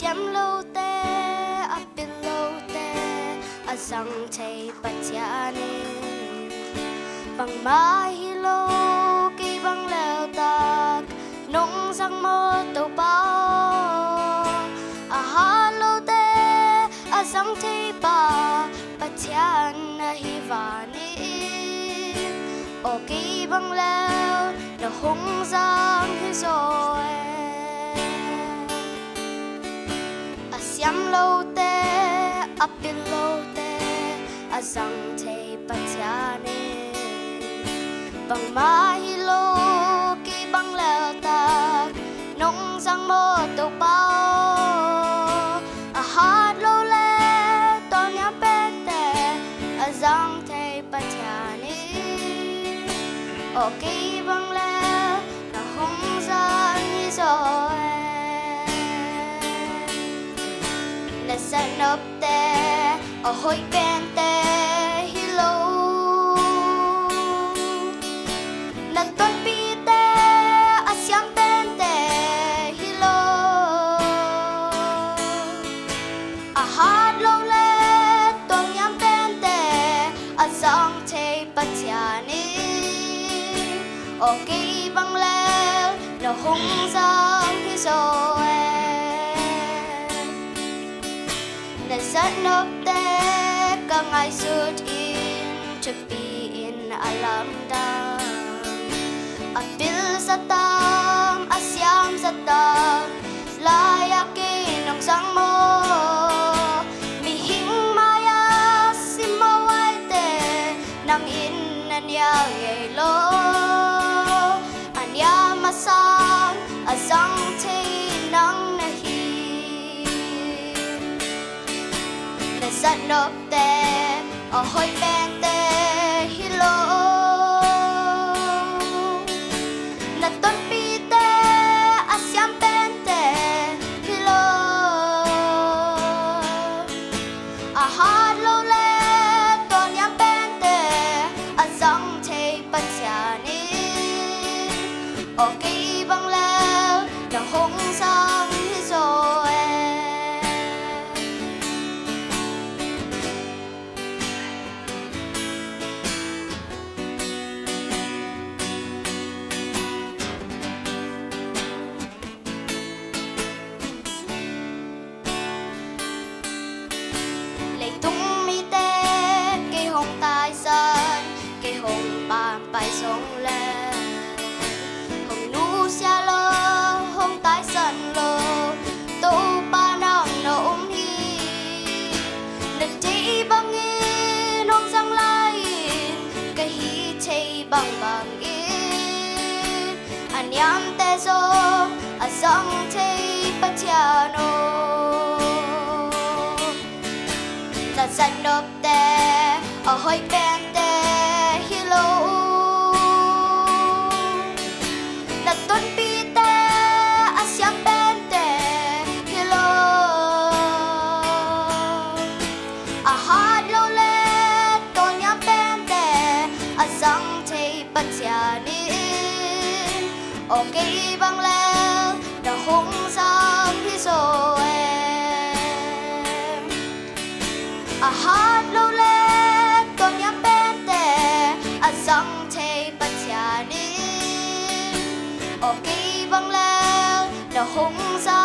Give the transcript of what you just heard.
xiêm lâu te a pin lâu te a sang thầy bát cha ni bằng ma hi lô kỳ bằng leo tak nông sang mơ tàu bao a ha lô te a sang thầy ba bát cha hi vani o kỳ bằng leo nó hung giang hi rồi xiêm lâu te a pin lâu te a sang thầy bát cha ni bằng ma hi lô kỳ bằng leo tak nông sang mơ tàu bao a hát lô le to nhá bé te a sang thầy bát cha ni o kỳ bằng leo nó hung giang hi rồi sa nộp te ở hối bên te hi lô na tôn pi te a xiêm bên te hi lô a hát lô le tôn nhắm bên te a giang thầy bát cha ni o kỳ bằng leo nó hung giang hi rồi rất nộp te cả ngày suốt in chụp in alam da apil sa tam asyam sa tam layakin ng sang mo mi hing maya simawai te nang in nanya yelo anya masang asang te nang rất nộp te ở hối bên te hi lô na tôn pi te a xiêm bên te hi lô a hát lô le tôn nhắm bên te a sang thầy bát cha ni o kỳ bằng leo nó hung giang hi rồi bài sông lên hồng nu xa lơ hồng tái sân lơ tô ba nang nô ôm hi lần thấy bằng in hồng sang lai cái hi thấy bằng in anh yam te zo a sang thấy bát cha no ta san nộp te ở hối bên te hi lô tôn pi te a xiêm bên te hi lô a hát lô le tôn nhắm bên te a sang thầy bát cha ni o kỳ bằng leo nó hung giang hi rồi a hát lô le tôn nhắm bên te a sang thầy bát cha ni o kỳ bằng leo nó hung giang